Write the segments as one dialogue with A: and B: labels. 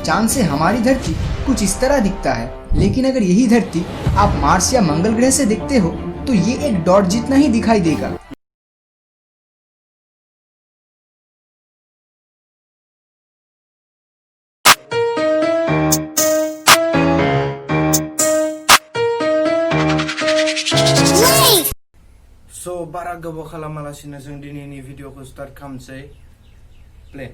A: चांद से हमारी धरती कुछ इस तरह दिखता है, लेकिन अगर यही धरती आप मार्स या मंगल ग्रह से देखते हो तो ये एक डॉट जितना ही दिखाई देगा।
B: बारा गोबाव खालामालासिनो जों दिनैनि भिडियोखौ स्टार्ट खालामसै। प्ले।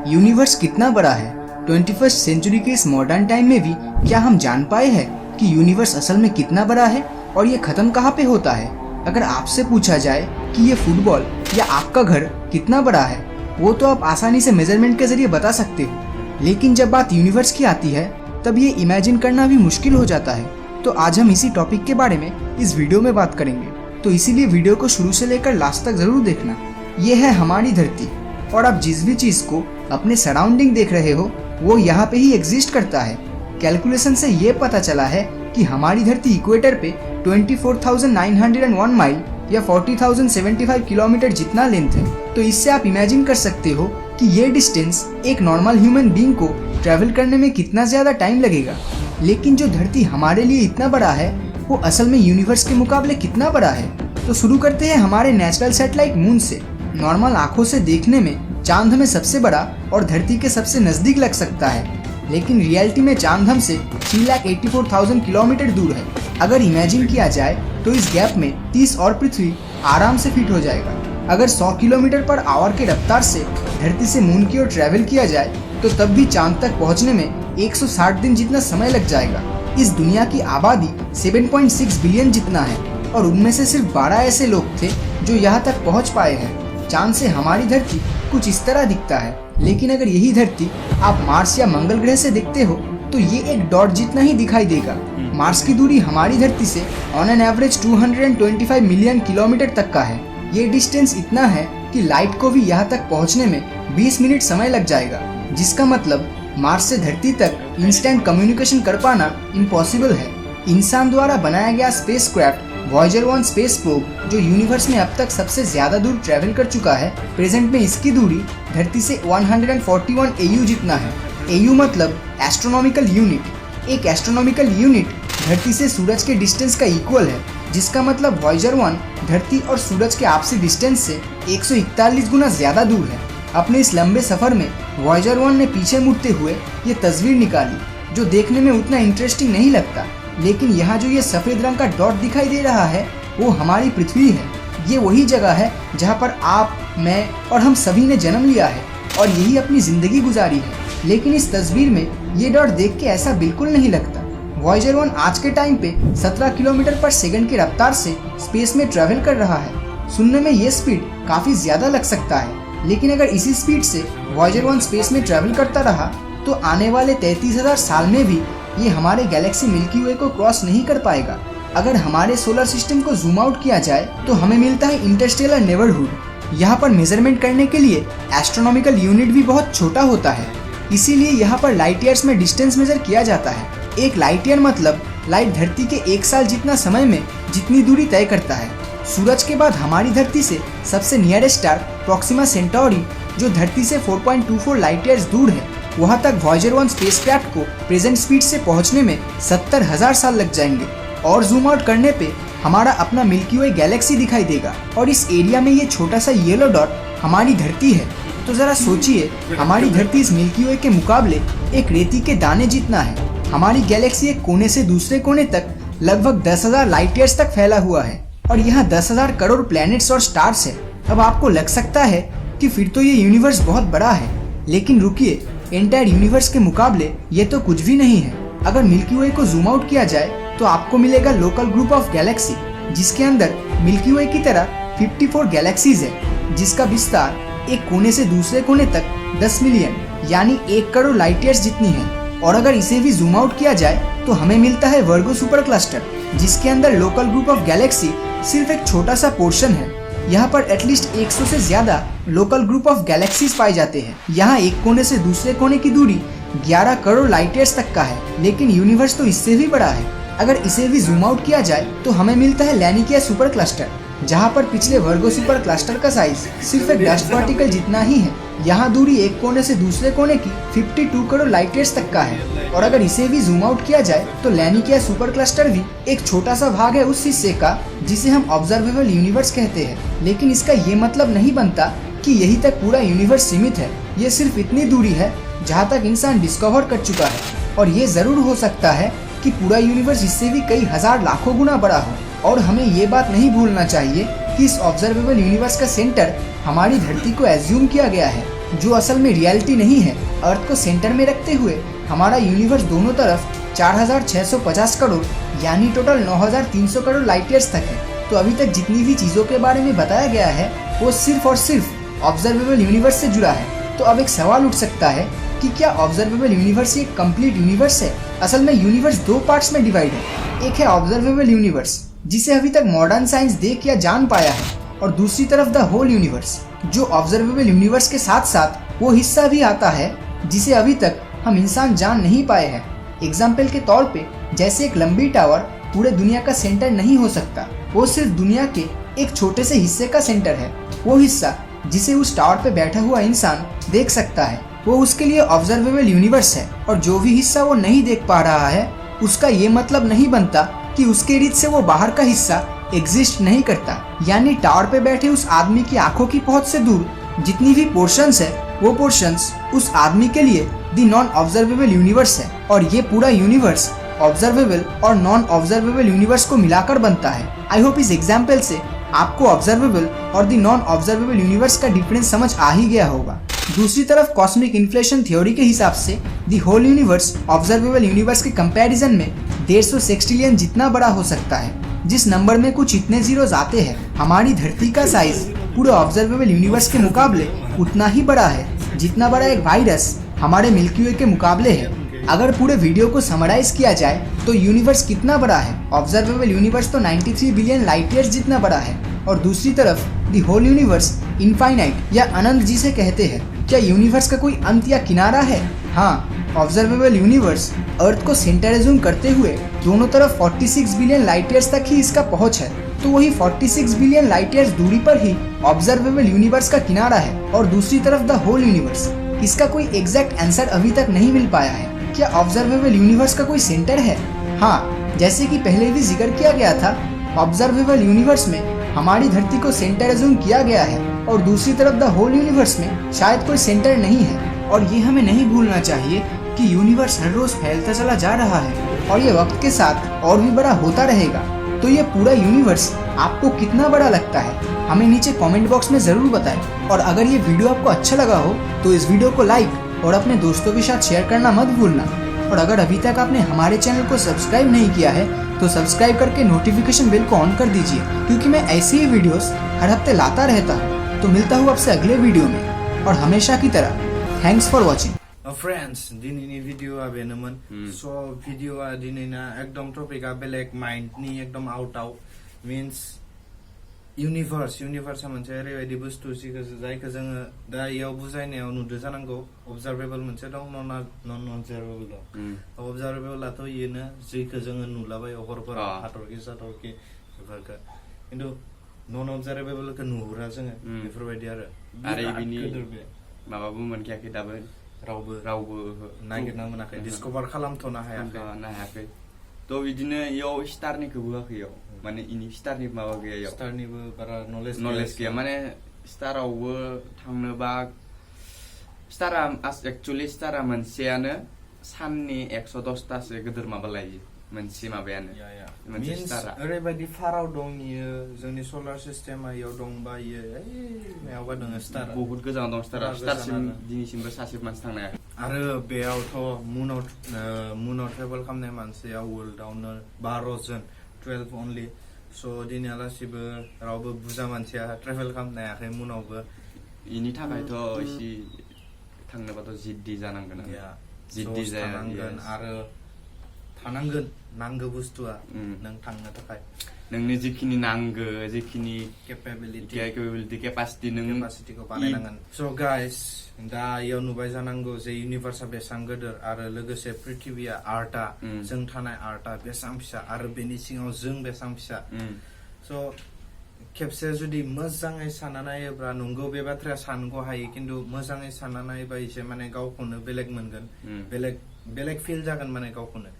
A: यूनिवर्स कितना बड़ा है? 21st सेंचुरी के इस मॉडर्न टाइम में भी क्या हम जान पाए हैं कि यूनिवर्स असल में कितना बड़ा है और ये खत्म कहाँ पे होता है? अगर आपसे पूछा जाए कि ये फुटबॉल या आपका घर कितना बड़ा है, वो तो आप आसानी से मेजरमेंट के जरिए बता सकते हो, लेकिन जब बात यूनिवर्स की आती है तब ये इमेजिन करना भी मुश्किल हो जाता है। तो आज हम इसी टॉपिक के बारे में इस वीडियो में बात करेंगे, तो इसीलिए वीडियो को शुरू से लेकर लास्ट तक जरूर देखना। ये है हमारी धरती, और आप जिस भी चीज को अपने सराउंडिंग देख रहे हो वो यहाँ पे ही एग्जिस्ट करता है। कैलकुलेशन से ये पता चला है कि हमारी धरती इक्वेटर पे 24,901 माइल या 40,075 किलोमीटर जितना लेंथ है। तो इससे आप इमेजिन कर सकते हो कि ये डिस्टेंस एक नॉर्मल ह्यूमन बीइंग को ट्रैवल करने में कितना ज्यादा टाइम लगेगा। लेकिन जो धरती हमारे लिए इतना बड़ा है वो असल में यूनिवर्स के मुकाबले कितना बड़ा है? तो शुरू करते हैं हमारे नेचुरल सैटेलाइट मून से। नॉर्मल आंखों से देखने में चांद हमें सबसे बड़ा और धरती के सबसे नजदीक लग सकता है, लेकिन रियलिटी में चांद हमसे 3,84,000 किलोमीटर दूर है। अगर इमेजिन किया जाए तो इस गैप में 30 और पृथ्वी आराम से फिट हो जाएगा। अगर 100 किलोमीटर पर आवर के रफ्तार से धरती से मून की ओर ट्रैवल किया जाए तो तब भी चांद तक पहुंचने में 160 दिन जितना समय लग जाएगा। इस दुनिया की आबादी 7.6 बिलियन जितना है और उनमें से सिर्फ 12 ऐसे लोग थे जो यहाँ तक पहुँच पाए हैं। चांद से हमारी धरती कुछ इस तरह दिखता है, लेकिन अगर यही धरती आप मार्स या मंगल ग्रह से देखते हो तो ये एक डॉट जितना ही दिखाई देगा। मार्स की दूरी हमारी धरती से on an average 225 million kilometre तक का है। ये डिस्टेंस इतना है कि लाइट को भी यहाँ तक पहुँचने में 20 मिनट समय लग जाएगा, जिसका मतलब मार्स से धरती तक इंस्टेंट कम्युनिकेशन कर पाना इम्पॉसिबल है। इंसान द्वारा बनाया गया स्पेसक्राफ्ट वॉयेजर 1 स्पेस प्रोब जो यूनिवर्स में अब तक सबसे ज्यादा दूर ट्रैवल कर चुका है, प्रेजेंट में इसकी दूरी धरती से 141 AU जितना है। AU मतलब एस्ट्रोनॉमिकल यूनिट। एक एस्ट्रोनॉमिकल यूनिट धरती से सूरज के डिस्टेंस का इक्वल है, जिसका मतलब वॉयेजर 1 धरती और सूरज के आपसी डिस्टेंस से 141 गुना ज्यादा दूर है। अपने इस लंबे सफर में वॉयेजर 1 ने पीछे मुड़ते हुए ये तस्वीर निकाली, जो देखने में उतना इंटरेस्टिंग नहीं लगता, लेकिन यहाँ जो ये सफेद रंग का डॉट दिखाई दे रहा है वो हमारी पृथ्वी है। ये वही जगह है जहाँ पर आप, मैं और हम सभी ने जन्म लिया है और यही अपनी जिंदगी गुजारी है। लेकिन इस तस्वीर में ये डॉट देख के ऐसा बिल्कुल नहीं लगता। वॉयेजर 1 आज के टाइम पे 17 किलोमीटर पर सेकंड की रफ्तार से स्पेस में ट्रेवल कर रहा है। सुनने में ये स्पीड काफी ज्यादा लग सकता है, लेकिन अगर इसी स्पीड से वॉयेजर 1 स्पेस में ट्रैवल करता रहा तो आने वाले 33,000 साल में भी ये हमारे गैलेक्सी मिल्की वे को क्रॉस नहीं कर पाएगा। अगर हमारे सोलर सिस्टम को जूम आउट किया जाए तो हमें मिलता है इंटरस्टेलर नेबरहुड। यहाँ पर मेजरमेंट करने के लिए एस्ट्रोनॉमिकल यूनिट भी बहुत छोटा होता है, इसीलिए यहाँ पर लाइट ईयर्स में डिस्टेंस मेजर किया जाता है। एक लाइट ईयर मतलब लाइट धरती के 1 साल जितना समय में जितनी दूरी तय करता है। सूरज के बाद हमारी धरती से सबसे नियरेस्ट स्टार प्रोक्सिमा सेंटोरी, जो धरती से 4.24 लाइट ईयर्स दूर है, वहां तक वॉयेजर 1 स्पेसक्राफ्ट को प्रेजेंट स्पीड से पहुंचने में 70,000 साल लग जाएंगे। और जूम आउट करने पे हमारा अपना मिल्की वे गैलेक्सी दिखाई देगा और इस एरिया में ये छोटा सा येलो डॉट हमारी धरती है। तो जरा सोचिए, हमारी धरती इस मिल्की वे के मुकाबले एक रेती के दाने जितना है। हमारी गैलेक्सी एक कोने से दूसरे कोने तक लगभग 10,000 लाइट ईयर्स तक फैला हुआ है और यहाँ 10,000 करोड़ प्लैनेट्स और स्टार्स है। अब आपको लग सकता है कि फिर तो ये यूनिवर्स बहुत बड़ा है, लेकिन रुकिए, एंटायर यूनिवर्स के मुकाबले ये तो कुछ भी नहीं है। अगर मिल्की वे को जूम आउट किया जाए तो आपको मिलेगा लोकल ग्रुप ऑफ गैलेक्सी, जिसके अंदर मिल्की वे की तरह 54 गैलेक्सीज है, जिसका विस्तार एक कोने से दूसरे कोने तक 10 मिलियन यानी 1 करोड़ लाइट ईयर्स जितनी है। और अगर इसे भी जूम आउट किया जाए तो हमें मिलता है वर्गो सुपर क्लस्टर, जिसके अंदर लोकल ग्रुप ऑफ गैलेक्सी सिर्फ एक छोटा सा पोर्शन है। यहाँ पर एटलीस्ट 100 से ज्यादा लोकल ग्रुप ऑफ गैलेक्सीज पाए जाते हैं। यहाँ एक कोने से दूसरे कोने की दूरी 11 करोड़ लाइट ईयर्स तक का है, लेकिन यूनिवर्स तो इससे भी बड़ा है। अगर इसे भी जूम आउट किया जाए तो हमें मिलता है लैनिकिया सुपर क्लस्टर, जहाँ पर पिछले वर्गो सुपर क्लस्टर का साइज सिर्फ एक डस्ट पार्टिकल जितना ही है। यहाँ दूरी एक कोने से दूसरे कोने की 52 करोड़ लाइट ईयर्स तक का है। और अगर इसे भी जूम आउट किया जाए तो लैनिकिया सुपर क्लस्टर भी एक छोटा सा भाग है उस हिस्से का जिसे हम ऑब्जर्वेबल यूनिवर्स कहते हैं। लेकिन इसका ये मतलब नहीं बनता कि यही तक पूरा यूनिवर्स सीमित है। ये सिर्फ इतनी दूरी है जहाँ तक इंसान डिस्कवर कर चुका है। और ये जरूर हो सकता है कि पूरा यूनिवर्स इससे भी कई हजार लाखों गुना बड़ा हो। और हमें ये बात नहीं भूलना चाहिए कि इस ऑब्जर्वेबल यूनिवर्स का सेंटर हमारी धरती को एज्यूम किया गया है, जो असल में रियलिटी नहीं है। अर्थ को सेंटर में रखते हुए हमारा यूनिवर्स दोनों तरफ 4650 करोड़ यानी टोटल 9300 करोड़ लाइट ईयर्स तक है। तो अभी तक जितनी भी चीजों के बारे में बताया गया है वो सिर्फ और सिर्फ ऑब्जर्वेबल यूनिवर्स से जुड़ा है। तो अब एक सवाल उठ सकता है कि क्या ऑब्जर्वेबल यूनिवर्स एक कंप्लीट यूनिवर्स है? असल में यूनिवर्स दो पार्ट्स में डिवाइड है। एक है ऑब्जर्वेबल यूनिवर्स जिसे अभी तक मॉडर्न साइंस देख या जान पाया है, और दूसरी तरफ द होल यूनिवर्स जो ऑब्जर्वेबल यूनिवर्स के साथ साथ वो हिस्सा भी आता है जिसे अभी तक हम इंसान जान नहीं पाए हैं। एग्जाम्पल के तौर पे जैसे एक लंबी टावर पूरे दुनिया का सेंटर नहीं हो सकता, वो सिर्फ दुनिया के एक छोटे से हिस्से का सेंटर है। वो हिस्सा जिसे उस टावर पे बैठा हुआ इंसान देख सकता है वो उसके लिए ऑब्जर्वेबल यूनिवर्स है। और जो भी हिस्सा वो नहीं देख पा रहा है उसका ये मतलब नहीं बनता कि उसके इर्द से वो बाहर का हिस्सा एग्जिस्ट नहीं करता। यानी टावर पे बैठे उस आदमी की आंखों की पहुंच से दूर जितनी भी पोर्शंस है वो पोर्शंस उस आदमी के लिए दी नॉन ऑब्जर्वेबल यूनिवर्स है। और ये पूरा यूनिवर्स ऑब्जर्वेबल और नॉन ऑब्जर्वेबल यूनिवर्स को मिलाकर बनता है। आई होप इस एग्जाम्पल से आपको ऑब्जर्वेबल और दी नॉन ऑब्जर्वेबल यूनिवर्स का डिफरेंस समझ आ ही गया होगा। दूसरी तरफ कॉस्मिक इन्फ्लेशन थ्योरी के हिसाब से the whole universe observable universe के कंपैरिजन में 150 सेक्सटिलियन जितना बड़ा हो सकता है। जिस नंबर में कुछ इतने जीरोस आते हैं, हमारी धरती का साइज पूरे ऑब्जर्वेबल यूनिवर्स के मुकाबले उतना ही बड़ा है जितना बड़ा एक वायरस हमारे मिल्की वे के मुकाबले है। अगर पूरे वीडियो को समराइज किया जाए तो यूनिवर्स कितना बड़ा है? ऑब्जर्वेबल यूनिवर्स तो 93 बिलियन लाइट ईयर्स जितना बड़ा है। और दूसरी तरफ दी होल यूनिवर्स इनफाइनाइट या अनंत जिसे कहते हैं। क्या यूनिवर्स का कोई अंत या किनारा है? हाँ, ऑब्जर्वेबल यूनिवर्स अर्थ को सेंटरिज्म करते हुए दोनों तरफ 46 बिलियन लाइट ईयर्स तक ही इसका पहुंच है। तो वही 46 बिलियन लाइट ईयर्स दूरी पर ही ऑब्जर्वेबल यूनिवर्स का किनारा है और दूसरी तरफ द होल यूनिवर्स। इसका कोई एग्जैक्ट आंसर अभी तक नहीं मिल पाया है। क्या ऑब्जर्वेबल यूनिवर्स का कोई सेंटर है? हाँ, जैसे कि पहले भी जिक्र किया गया था, ऑब्जर्वेबल यूनिवर्स में हमारी धरती को सेंटरिज्म किया गया है और दूसरी तरफ द होल यूनिवर्स में शायद कोई सेंटर नहीं है। और ये हमें नहीं भूलना चाहिए कि यूनिवर्स हर रोज फैलता चला जा रहा है और ये वक्त के साथ और भी बड़ा होता रहेगा। तो ये पूरा यूनिवर्स आपको कितना बड़ा लगता है? हमें नीचे कमेंट बॉक्स में जरूर बताएं। और अगर ये वीडियो आपको अच्छा लगा हो तो इस वीडियो को लाइक और अपने दोस्तों के साथ शेयर करना मत भूलना। और अगर अभी तक आपने हमारे चैनल को सब्सक्राइब नहीं किया है तो सब्सक्राइब करके नोटिफिकेशन बेल को ऑन कर दीजिए, क्योंकि मैं ऐसी ही वीडियोस हर हफ्ते लाता रहता हूँ। तो मिलता हूँ आपसे अगले वीडियो में, और हमेशा की तरह थैंक्स फॉर वॉचिंग।
B: फ्रेंड्स, दिनैनि भिडियोआ बेनोमोन। स' भिडियोआ दिनैना एकदम टपिकआ बेलेग माइन्डनि एकदम आउटआव मीन्स यूनिवर्सआ मोनसे ओरैबायदि बुस्थु जायखौ जोङो दा इयाव बुजायनायाव नुदो जानांगौ। अबजार्भेबल मोनसे दं, नन अबजार्भेबल दं। अबजार्भेबलाथ' इयोनो जेखौ जोङो नुलाबायो हरफोराव हाथरखि साथरखि बेफोरखौ, खिन्थु नन अबजार्भेबलखौ नुहुरा जोङो बेफोरबायदि आरो
C: बिनि माबाबो मोनखायाखै दाबो रावबो
B: नागिरना मोनाखै, डिस्कभार खालामथ'नो हायाखै।
C: थ' बिदिनो इयाव स्टारनिखौबो होआखै, इयाव माने इनि स्टारनि माबा गैया, इयाव
B: स्टारनिबो बारा
C: नलेज गैया। माने स्टारावबो थांनोबा स्टारा एक्चुअली स्टारा मोनसेयानो साननि 110तासो गिदिर माबा लायो मोनसे माबायानो मोनसे स्टारा।
B: ओरैबायदि फाराव दं इयो, जोंनि सलार सिस्टेमा इयाव दंबा इयो मायावबा दङ स्टार,
C: बहुत गोजानाव दं स्टारा। स्टारसिम दिनैसिमबो सासे मानसि थांनो हायाखै।
B: आरो बेयावथ' मुनाव ट्रेभेल खालामनाय मानसिया वर्ल्डआवनो 12 जन, 12 अनलि। स' दिनैहालासिबो रावबो बुरजा मानसिया ट्रेभेल खालामनो हायाखै मुनावबो।
C: इनि थाखायथ' एसे थांनोबाथ' जिद्दि जानांगोन, जिद्दि जानांगोन आरो थानांगोन। नांगौ बुस्थुआ नों थांनो थाखाय नोंनो जिखिनि नांगौ, जिखिनि केपेबिलिटि केपासिटि केपासिटिखौ बानायनांगोन। स' गाइस, दा इयाव नुबाय जानांगौ जे इउनिभार्सआ बेसेबां गिदिर आरो लोगोसे पृथिबिया आर्टआ जों थानाय आर्टआ बेसेबां फिसा आरो बेनि सिङाव जों बेसेबां फिसा। स'
B: खेबसे जुदि मोजाङै सानना नायोब्ला नंगौ बे बाथ्राया सानगौ हायो खिन्थु मोजाङै सानना नायोबा एसे माने गावखौनो बेलेग मोनगोन बेलेग फिल जागोन माने गावखौनो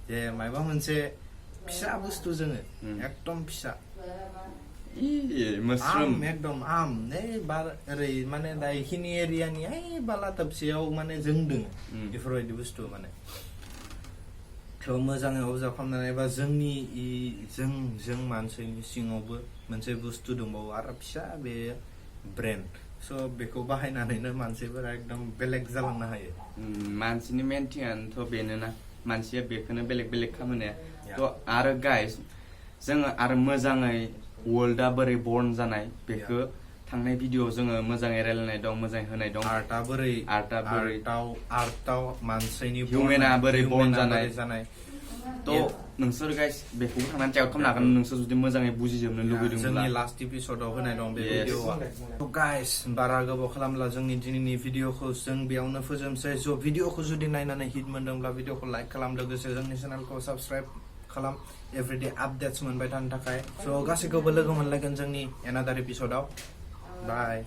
B: जे मायबा मोनसे फिसा बुस्थु जोङो एकदम फिसा
C: मशरूम
B: एकदम नै बार ओरै माने दा इखिनि एरियानि बाला थाबसेयाव माने जों दोङो बेफोरबायदि बुस्थु माने थ' मोजाङै अबजार्भ खालामनानै बा जोंनि जों मानसिनि सिङावबो मोनसे बुस्थु दंबावो आरो फिसा बे ब्रेन स' बेखौ बाहायनानैनो मानसिफोरा एकदम बेलेग जालांनो हायो
C: मानसिनि मेन थिंआनोथ' बेनोना मानसिया बेखौनो बेलेग खामानिया थ' आरो गाइस जोङो आरो मोजाङै वर्ल्डआ बोरै बर्न जानाय बेखौ थांनाय भिडिअ जोङो मोजाङै रायलायनाय दं मोजाङै होनाय दं
B: आर्टआव मानसिनि
C: हिउमेना बोरै बर्न जानाय थ' नोंसोर गाइस बेखौबो थांनानै चेक खालामनो हागोन नोंसोर जुदि मोजाङै बुजिजोबनो लुबैदोंब्ला
B: जोंनि लास्ट एपिसोडआव होनाय दं बे भिडिअआ थ' गाइस बारा गोबाव खालामला जोंनि दिनैनि भिडिअखौ जों बेयावनो फोजोबसै स' भिडिअखौ जुदि नायनानै हिट मोनदोंब्ला भिडिअखौ लाइक खालाम लोगोसे जोंनि चेनेलखौ साबस्क्राइब खालाम एभ्रिडे आपडेट्स मोनबाय थानो थाखाय स' गासैखौबो लोगो मोनलायगोन जोंनि एनादार एपिसोडआव बाय